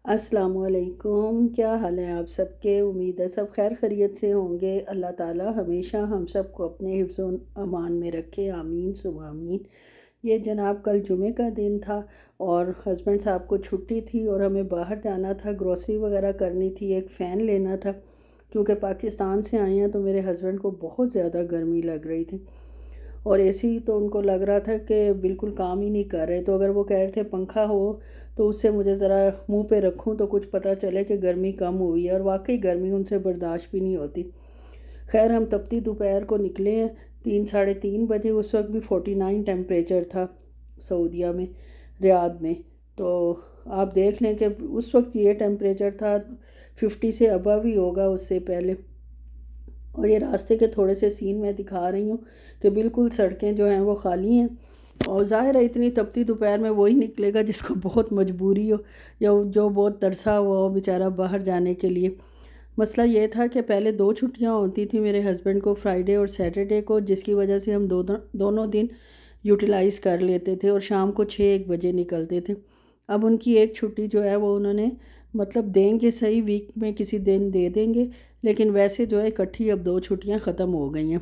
अस्सलामुअलैकुम। क्या हाल है आप सबके? उम्मीद है सब खैर खैरियत से होंगे। अल्लाह ताला हमेशा हम सबको अपने हिफ्ज़ अमान में रखे, आमीन सुम आमीन। ये जनाब कल जुमे का दिन था और हस्बैंड साहब को छुट्टी थी और हमें बाहर जाना था, ग्रोसरी वगैरह करनी थी, एक फ़ैन लेना था क्योंकि पाकिस्तान से आए हैं तो मेरे हस्बैंड को बहुत ज़्यादा गर्मी लग रही थी और एसी तो उनको लग रहा था कि बिल्कुल काम ही नहीं कर रहे। तो अगर वो कह रहे थे पंखा हो तो उससे मुझे ज़रा मुंह पे रखूं तो कुछ पता चले कि गर्मी कम हुई है, और वाकई गर्मी उनसे बर्दाश्त भी नहीं होती। खैर हम तपती दोपहर को निकले हैं, 3 साढ़े 3 बजे। उस वक्त भी 49 टेम्परेचर था सऊदीया में, रियाद में। तो आप देख लें कि उस वक्त ये टेम्परेचर था, 50 से अबव ही होगा उससे पहले। और ये रास्ते के थोड़े से सीन मैं दिखा रही हूँ कि बिल्कुल सड़कें जो हैं वो खाली हैं। और ज़ाहिर है इतनी तपती दोपहर में वही निकलेगा जिसको बहुत मजबूरी हो या जो बहुत तरसा हुआ हो बेचारा बाहर जाने के लिए। मसला ये था कि पहले 2 छुट्टियाँ होती थी मेरे हस्बैंड को, फ्राइडे और सैटरडे को, जिसकी वजह से हम दोनों दिन यूटिलाइज़ कर लेते थे और शाम को 6-1 बजे निकलते थे। अब उनकी एक छुट्टी जो है वो उन्होंने मतलब देंगे सही, वीक में किसी दिन दे देंगे, लेकिन वैसे जो है इकट्ठी अब 2 छुट्टियां ख़त्म हो गई हैं।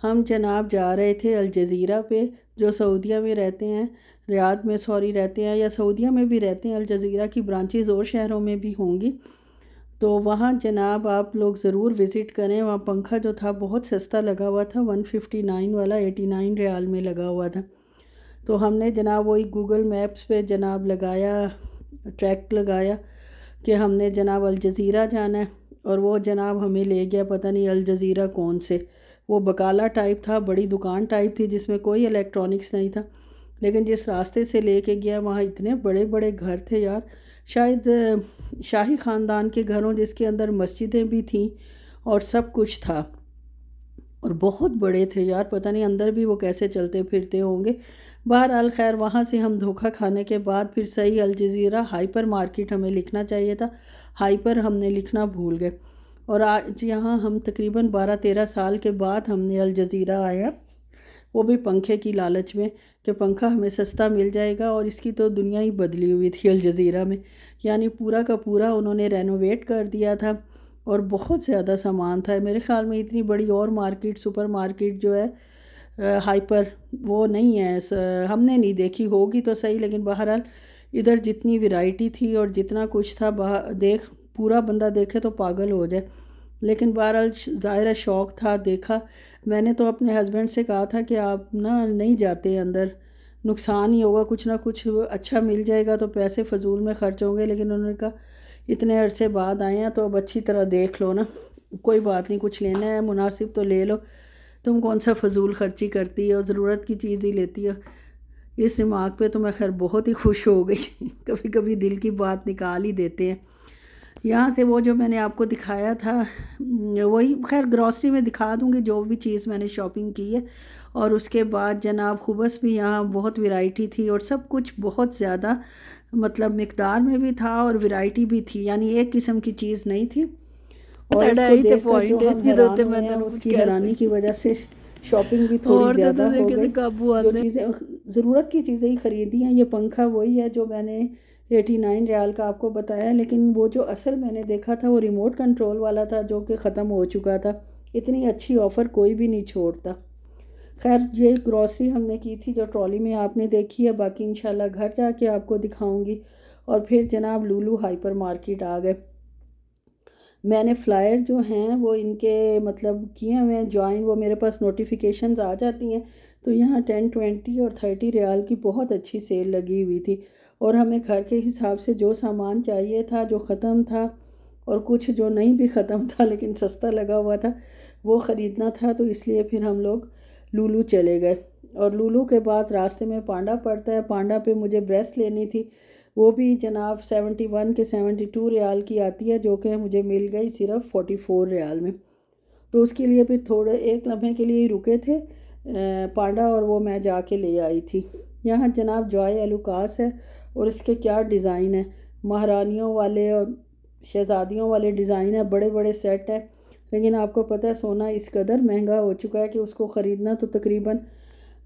हम जनाब जा रहे थे अल जज़ीरा पे, जो सऊदीया में रहते हैं, रियाद में सॉरी रहते हैं, या सऊदीया में भी रहते हैं। अल जज़ीरा की ब्रांचेज़ और शहरों में भी होंगी, तो वहाँ जनाब आप लोग ज़रूर विज़िट करें। वहाँ पंखा जो था बहुत सस्ता लगा हुआ था, 159 वाला 89 रियाल में लगा हुआ था। तो हमने जनाब वही गूगल मैप्स पे जनाब लगाया, ट्रैक लगाया कि हमने जनाब अल जज़ीरा जाना है, और वो जनाब हमें ले गया पता नहीं अल जज़ीरा कौन से। वो बकाला टाइप था, बड़ी दुकान टाइप थी जिसमें कोई इलेक्ट्रॉनिक्स नहीं था, लेकिन जिस रास्ते से लेके गया वहाँ इतने बड़े बड़े घर थे यार, शायद शाही ख़ानदान के घरों जिसके अंदर मस्जिदें भी थीं और सब कुछ था, और बहुत बड़े थे यार, पता नहीं अंदर भी वो कैसे चलते फिरते होंगे। बहरहाल खैर वहाँ से हम धोखा खाने के बाद फिर सही अल जज़ीरा हाइपर मार्केट हमें लिखना चाहिए था, हाइपर हमने लिखना भूल गए। और आज यहाँ हम तकरीबन 12-13 साल के बाद हमने अल जज़ीरा आया, वो भी पंखे की लालच में कि पंखा हमें सस्ता मिल जाएगा। और इसकी तो दुनिया ही बदली हुई थी अल जज़ीरा में, यानी पूरा का पूरा उन्होंने रेनोवेट कर दिया था और बहुत ज़्यादा सामान था। मेरे ख़्याल में इतनी बड़ी और मार्केट, सुपर मार्केट जो है हाइपर, वो नहीं है, हमने नहीं देखी, होगी तो सही, लेकिन बहरहाल इधर जितनी वैरायटी थी और जितना कुछ था देख पूरा बंदा देखे तो पागल हो जाए। लेकिन बहरहाल ज़ाहिर शौक़ था, देखा। मैंने तो अपने हस्बैंड से कहा था कि आप ना नहीं जाते अंदर, नुकसान ही होगा, कुछ ना कुछ अच्छा मिल जाएगा तो पैसे फ़जूल में ख़र्च होंगे। लेकिन उन्होंने कहा इतने अरसे बाद आए हैं तो अब अच्छी तरह देख लो ना, कोई बात नहीं, कुछ लेना है मुनासिब तो ले लो, तुम कौन सा फ़जूल ख़र्ची करती हो, ज़रूरत की चीज़ ही लेती हो। इस रिमार्क पे तो मैं खैर बहुत ही खुश हो गई कभी कभी दिल की बात निकाल ही देते हैं। यहाँ से वो जो मैंने आपको दिखाया था वही, खैर ग्रॉसरी में दिखा दूँगी जो भी चीज़ मैंने शॉपिंग की है। और उसके बाद जनाब खुबस भी यहाँ बहुत वैरायटी थी और सब कुछ बहुत ज़्यादा मतलब मिकदार में भी था और वैरायटी भी थी, यानी एक किस्म की चीज़ नहीं थी। और इसको लड़ाई ते देखकर जो पॉइंट हम इतनी हैरान होते हुए मैं हैं, तेन कुछ उसकी कह हैरानी की सकती। वजह से शॉपिंग भी थोड़ी और तो ज़्यादा हो कैसे गई। काबू जो आंदे। चीज़ें ज़रूरत की चीज़ें ही ख़रीदी हैं। ये पंखा वही है जो मैंने 89 रियाल का आपको बताया, लेकिन वो जो असल मैंने देखा था वो रिमोट कंट्रोल वाला था जो कि ख़त्म हो चुका था। इतनी अच्छी ऑफ़र कोई भी नहीं छोड़ता। खैर ये ग्रॉसरी हमने की थी जो ट्रॉली में आपने देखी है, बाकी इंशाल्लाह घर जाके आपको दिखाऊंगी। और फिर जनाब लूलू हाइपर मार्केट आ गए। मैंने फ़्लायर जो हैं वो इनके मतलब किए हुए हैं ज्वाइन, वो मेरे पास नोटिफिकेशंस आ जाती हैं। तो यहाँ 10, 20 और 30 रियाल की बहुत अच्छी सेल लगी हुई थी, और हमें घर के हिसाब से जो सामान चाहिए था, जो ख़त्म था और कुछ जो नहीं भी ख़त्म था लेकिन सस्ता लगा हुआ था, वो ख़रीदना था। तो इसलिए फिर हम लोग लूलू चले गए। और लूलू के बाद रास्ते में पांडा पड़ता है, पांडा पे मुझे ब्रेस्ट लेनी थी, वो भी जनाब 71 के 72 रियाल की आती है, जो कि मुझे मिल गई सिर्फ 44 रियाल में। तो उसके लिए फिर थोड़े एक लम्हे के लिए ही रुके थे पांडा, और वो मैं जाके ले आई थी। यहाँ जनाब जॉय एलुकास है, और इसके क्या डिज़ाइन है, महारानियों वाले और शहज़ादियों वाले डिज़ाइन है, बड़े बड़े सेट है। लेकिन आपको पता है सोना इस कदर महंगा हो चुका है कि उसको ख़रीदना तो तकरीबन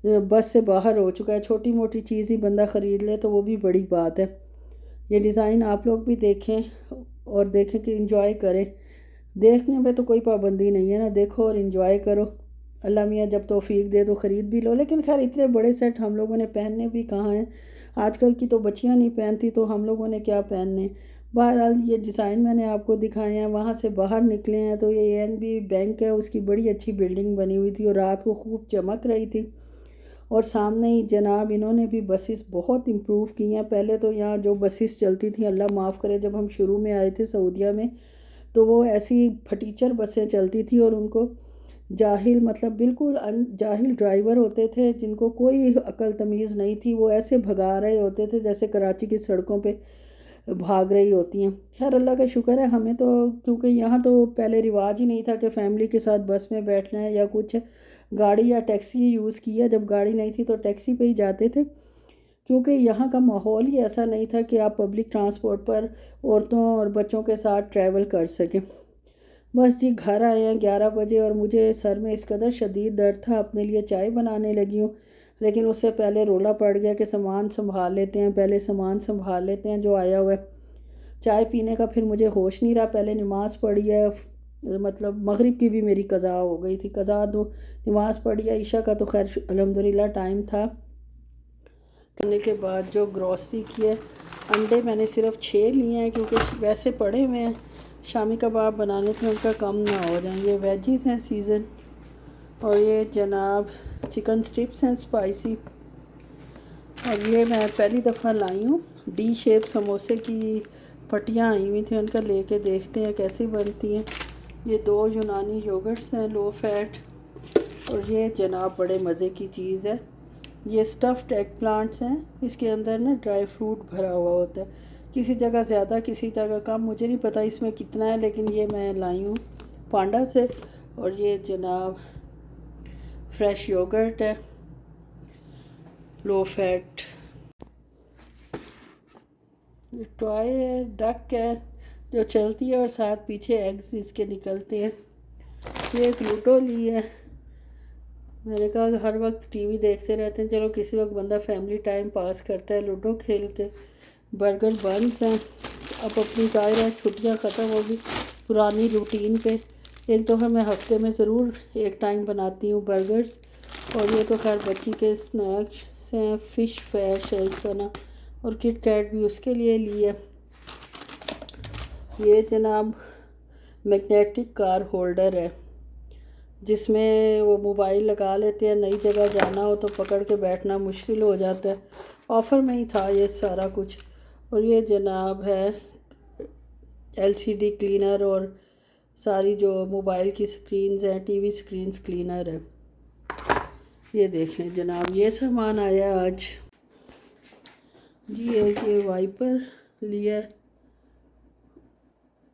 बस से बाहर हो चुका है। छोटी मोटी चीज़ ही बंदा ख़रीद ले तो वो भी बड़ी बात है। ये डिज़ाइन आप लोग भी देखें और देखें कि इंजॉय करें। देखने में तो कोई पाबंदी नहीं है ना, देखो और इन्जॉय करो। अल्लाह मियाँ जब तौफीक दे तो ख़रीद भी लो, लेकिन खैर इतने बड़े सेट हम लोगों ने पहनने भी कहाँ हैं। आजकल की तो बच्चियाँ नहीं पहनती, तो हम लोगों ने क्या पहनने। बहरहाल ये डिज़ाइन मैंने आपको दिखाए हैं। वहाँ से बाहर निकले हैं तो ये एनबी बैंक है, उसकी बड़ी अच्छी बिल्डिंग बनी हुई थी और रात को खूब चमक रही थी। और सामने ही जनाब इन्होंने भी बसेस बहुत इम्प्रूव की हैं। पहले तो यहाँ जो बसेस चलती थी, अल्लाह माफ़ करे, जब हम शुरू में आए थे सऊदीया में, तो वो ऐसी फटीचर बसें चलती थी और उनको जाहिल, मतलब बिल्कुल जाहिल ड्राइवर होते थे जिनको कोई अकल तमीज़ नहीं थी। वो ऐसे भगा रहे होते थे जैसे कराची की सड़कों पे भाग रही होती हैं। खैर अल्लाह का शुक्र है, हमें तो, क्योंकि यहाँ तो पहले रिवाज ही नहीं था कि फ़ैमिली के साथ बस में बैठना है या कुछ, गाड़ी या टैक्सी यूज़ किया। जब गाड़ी नहीं थी तो टैक्सी पे ही जाते थे, क्योंकि यहाँ का माहौल ही ऐसा नहीं था कि आप पब्लिक ट्रांसपोर्ट पर औरतों और बच्चों के साथ ट्रैवल कर सकें। बस जी घर आए हैं 11 बजे और मुझे सर में इस कदर शदीद दर्द था, अपने लिए चाय बनाने लगी हूँ, लेकिन उससे पहले रोला पड़ गया कि सामान संभाल लेते हैं, पहले सामान संभाल लेते हैं जो आया हुआ है। चाय पीने का फिर मुझे होश नहीं रहा, पहले नमाज़ पढ़ी है, मतलब मगरिब की भी मेरी कज़ा हो गई थी, कज़ा दो नमाज़ पढ़ी है, ईशा का तो खैर अल्हम्दुलिल्लाह टाइम था। करने के बाद जो ग्रॉसरी की है, अंडे मैंने सिर्फ 6 लिए हैं क्योंकि वैसे पड़े हुए हैं, शामी कबाब बनाने थे, उनका कम ना हो जाए। ये वेजिस हैं सीज़न, और ये जनाब चिकन स्ट्रिप्स हैं स्पाइसी। और ये मैं पहली दफ़ा लाई हूँ डी शेप समोसे की पट्टियाँ आई हुई थी, उनका लेके देखते हैं कैसी बनती हैं। ये 2 यूनानी योगर्ट्स हैं लो फैट, और ये जनाब बड़े मज़े की चीज़ है, ये स्टफ़्ड एग प्लांट्स हैं। इसके अंदर ना ड्राई फ्रूट भरा हुआ होता है, किसी जगह ज़्यादा किसी जगह कम, मुझे नहीं पता इसमें कितना है, लेकिन ये मैं लाई हूँ पांडा से। और ये जनाब फ्रेश योगर्ट है लो फैट। टॉय है, डक है जो चलती है और साथ पीछे एग्स इसके निकलते हैं। ये एक लूडो ली है, मैंने कहा हर वक्त टीवी देखते रहते हैं, चलो किसी वक्त बंदा फैमिली टाइम पास करता है लूडो खेल के। बर्गर बन्स हैं। अब अपनी ज़ाहिर है छुट्टियाँ ख़त्म होगी, पुरानी रूटीन पे एक दफ़ा मैं हफ्ते में ज़रूर एक टाइम बनाती हूँ बर्गर्स। और ये तो खैर बच्ची के स्नैक्स हैं, फ़िश फैश है इसका ना, और किट कैट भी उसके लिए लिए। ये जनाब मैग्नेटिक कार होल्डर है, जिसमें वो मोबाइल लगा लेते हैं, नई जगह जाना हो तो पकड़ के बैठना मुश्किल हो जाता है। ऑफ़र में ही था ये सारा कुछ। और ये जनाब है एलसीडी क्लीनर, और सारी जो मोबाइल की स्क्रीन्स हैं, टीवी स्क्रीन्स क्लीनर है। ये देख लें जनाब, ये सामान आया आज जी। ये वाइपर लिया,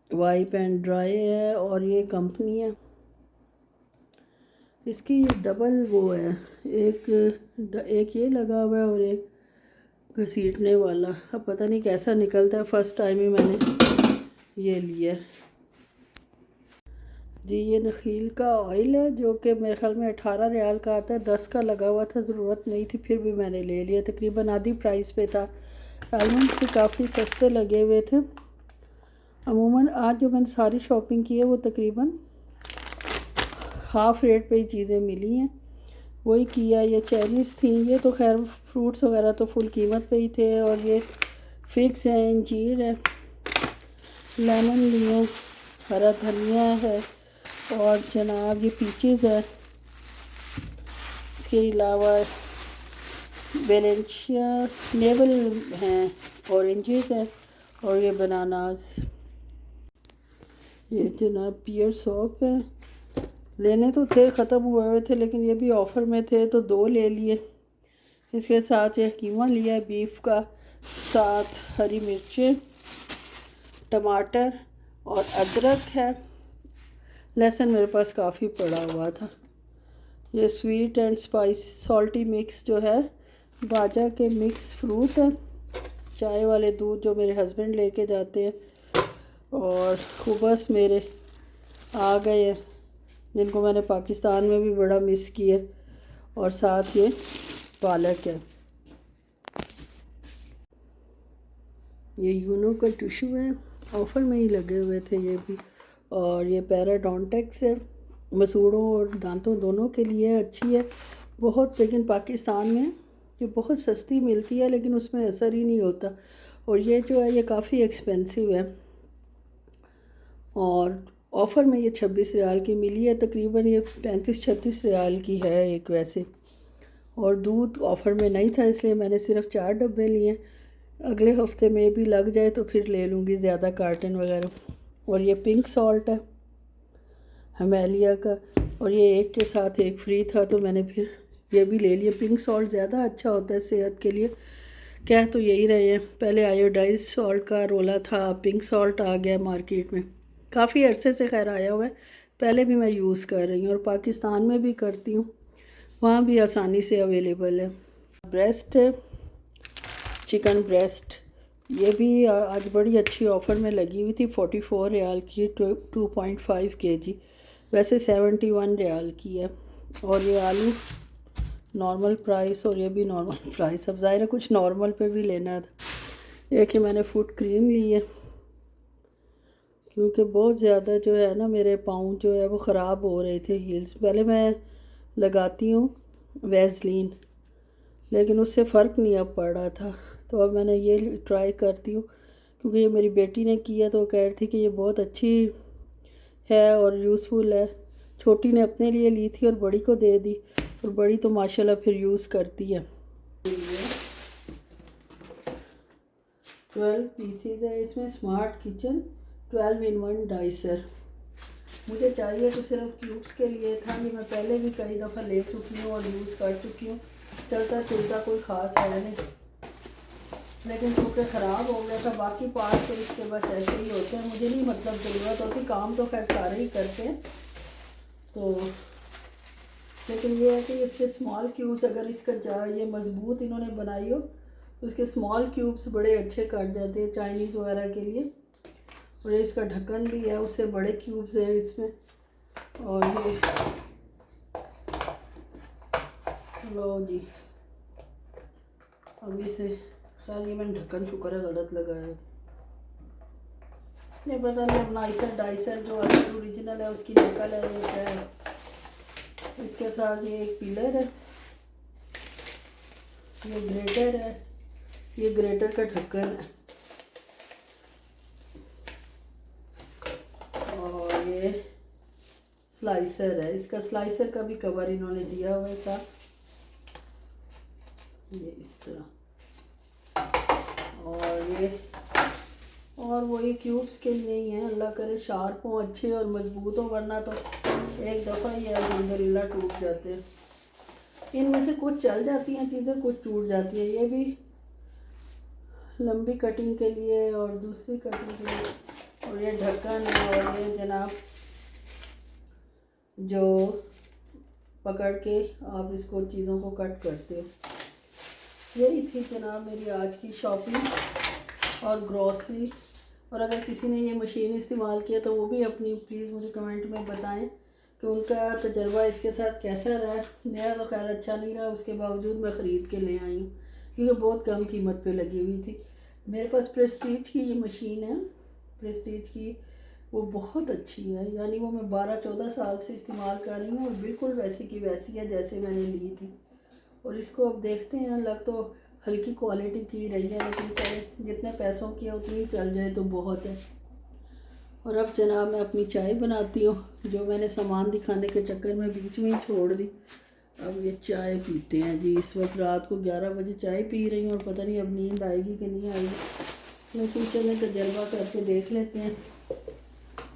वाइप एंड ड्राई है, और ये कंपनी है इसकी, ये डबल वो है, एक ये लगा हुआ है और एक घसीटने वाला। अब पता नहीं कैसा निकलता है, फ़र्स्ट टाइम ही मैंने ये लिया जी। ये नखील का ऑयल है जो कि मेरे ख्याल में 18 रियाल का आता है, 10 का लगा हुआ था, ज़रूरत नहीं थी फिर भी मैंने ले लिया, तकरीबन आधी प्राइस पे था। आलमंड भी काफ़ी सस्ते लगे हुए थे। अमूमन आज जो मैंने सारी शॉपिंग की है वो तकरीबन हाफ़ रेट पे ही चीज़ें मिली हैं, वही किया। ये चेरीज़ थी, ये तो खैर फ्रूट्स वगैरह तो फुल कीमत पे ही थे। और ये फिग्स हैं, अंजीर है, लेमन लिए, हरा धनिया है, और जनाब ये पीचेस है। इसके अलावा वेलेंशिया नेवल हैं, ऑरेंजेस हैं, और ये बनानास। ये जनाब पियर सॉप है, लेने तो थे, ख़त्म हुए हुए थे, लेकिन ये भी ऑफ़र में थे तो 2 ले लिए। इसके साथ ये कीमा लिया है बीफ का, साथ हरी मिर्चें, टमाटर और अदरक है। लहसुन मेरे पास काफ़ी पड़ा हुआ था। ये sweet and spice salty mix जो है, बाजा के मिक्स फ्रूट है, चाय वाले दूध जो मेरे हस्बैंड लेके जाते हैं, और खुबस मेरे आ गए हैं जिनको मैंने पाकिस्तान में भी बड़ा मिस किया, और साथ ये पालक है। ये यूनो का टिशू है, ऑफ़र में ही लगे हुए थे ये भी। और ये पैराडोंटेक्स है, मसूड़ों और दांतों दोनों के लिए अच्छी है बहुत, लेकिन पाकिस्तान में ये बहुत सस्ती मिलती है लेकिन उसमें असर ही नहीं होता। और ये जो है ये काफ़ी एक्सपेंसिव है, और ऑफ़र में ये 26 रियाल की मिली है, तकरीबन ये 35-36 रियाल की है एक वैसे। और दूध ऑफ़र में नहीं था इसलिए मैंने सिर्फ 4 डब्बे लिए। अगले हफ्ते में भी लग जाए तो फिर ले लूँगी ज़्यादा कार्टन वगैरह। और ये पिंक सॉल्ट है हिमालय का, और ये एक के साथ एक फ्री था तो मैंने फिर ये भी ले लिया। पिंक सॉल्ट ज़्यादा अच्छा होता है सेहत के लिए, कह तो यही रहे हैं। पहले आयोडाइज सॉल्ट का रोला था, पिंक सॉल्ट आ गया मार्केट में, काफ़ी अरसे से खैर आया हुआ है। पहले भी मैं यूज़ कर रही हूँ और पाकिस्तान में भी करती हूँ, वहाँ भी आसानी से अवेलेबल है। ब्रेस्ट है, चिकन ब्रेस्ट, ये भी आज बड़ी अच्छी ऑफ़र में लगी हुई थी, 44 रियाल की 2.5 kg, वैसे 71 रियाल की है। और ये आलू नॉर्मल प्राइस, और ये भी नॉर्मल प्राइस। अब ज़ाहिर है कुछ नॉर्मल पे भी लेना था। एक ही मैंने फुट क्रीम ली है क्योंकि बहुत ज़्यादा जो है ना मेरे पाँव जो है वो ख़राब हो रहे थे हील्स। पहले मैं लगाती हूँ वैसलीन, लेकिन उससे फ़र्क नहीं अब पड़ रहा था, तो अब मैंने ये ट्राई करती हूँ क्योंकि ये मेरी बेटी ने किया तो वो कह रही थी कि ये बहुत अच्छी है और यूज़फुल है। छोटी ने अपने लिए ली थी और बड़ी को दे दी, और बड़ी तो माशाल्लाह फिर यूज़ करती है। 12 पीसीज है इसमें, स्मार्ट किचन 12 in 1 डाइसर। मुझे चाहिए तो सिर्फ क्यूब्स के लिए था, ये मैं पहले भी कई दफ़ा ले चुकी हूँ और यूज़ कर चुकी हूँ, चलता चलता कोई ख़ास है नहीं, लेकिन क्योंकि ख़राब हो गया था। बाकी पार्ट तो इसके बस ऐसे ही होते हैं, मुझे नहीं मतलब ज़रूरत होती, काम तो खैर सारे ही करते हैं तो। लेकिन ये है कि इससे स्मॉल क्यूब्स, अगर इसका ये मज़बूत इन्होंने बनाई हो तो इसके स्मॉल क्यूब्स बड़े अच्छे कट जाते हैं चाइनीज़ वगैरह के लिए। और ये इसका ढक्कन भी है, उससे बड़े क्यूब्स हैं इसमें। और ये लो जी, अभी से खैर ये मैंने ढक्कन शुक्र है गलत लगाया, नहीं पता नहीं। अब नाइसर डाइसर जो ओरिजिनल है उसकी नकल है ये क्या है। इसके साथ ये एक पिलर है, ये ग्रेटर है, ये ग्रेटर का ढक्कन है, और ये स्लाइसर है। इसका स्लाइसर का भी कवर इन्होंने दिया हुआ था, ये इस तरह। और वही क्यूब्स के लिए ही हैं, अल्लाह करे शार्प हों, अच्छे और मज़बूत हों, वरना तो एक दफ़ा ही अल्हम्दुलिल्लाह टूट जाते हैं। इनमें से कुछ चल जाती हैं चीज़ें, कुछ टूट जाती हैं। ये भी लंबी कटिंग के लिए और दूसरी कटिंग के लिए। और ये ढक्कन है, और ये जनाब जो पकड़ के आप इसको चीज़ों को कट करते हो। यही थी जनाब मेरी आज की शॉपिंग और ग्रॉसरी। और अगर किसी ने ये मशीन इस्तेमाल किया तो वो भी अपनी प्लीज़ मुझे कमेंट में बताएं कि उनका तजर्बा इसके साथ कैसा रहा। मेरा तो खैर अच्छा नहीं रहा, उसके बावजूद मैं ख़रीद के ले आई हूँ क्योंकि बहुत कम कीमत पे लगी हुई थी। मेरे पास प्रेस्टीज की ये मशीन है, प्रेस्टीज की, वो बहुत अच्छी है, यानी वो मैं 12-14 साल से इस्तेमाल कर रही हूँ और बिल्कुल वैसी की वैसी है जैसे मैंने ली थी। और इसको अब देखते हैं, लग तो हल्की क्वालिटी की रही है, लेकिन चले जितने पैसों की है उतनी चल जाए तो बहुत है। और अब जनाब मैं अपनी चाय बनाती हूँ, जो मैंने सामान दिखाने के चक्कर में बीच में ही छोड़ दी। अब ये चाय पीते हैं जी। इस वक्त रात को 11 बजे चाय पी रही हूँ और पता नहीं अब नींद आएगी कि नहीं आएगी, लेकिन चले तजर्बा करके देख लेते हैं।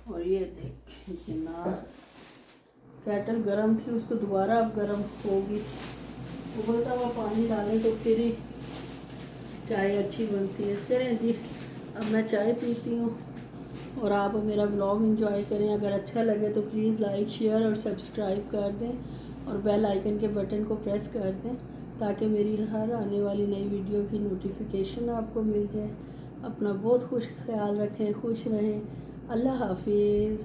और ये देखिए जनाब, केटल गर्म थी, उसको दोबारा अब गर्म होगी, उबलता हुआ पानी डालें तो फिर ही चाय अच्छी बनती है। चलें जी, अब मैं चाय पीती हूँ और आप मेरा व्लॉग एंजॉय करें। अगर अच्छा लगे तो प्लीज़ लाइक, शेयर और सब्सक्राइब कर दें और बेल आइकन के बटन को प्रेस कर दें ताकि मेरी हर आने वाली नई वीडियो की नोटिफिकेशन आपको मिल जाए। अपना बहुत खुश ख्याल रखें, खुश रहें। अल्लाह हाफिज़।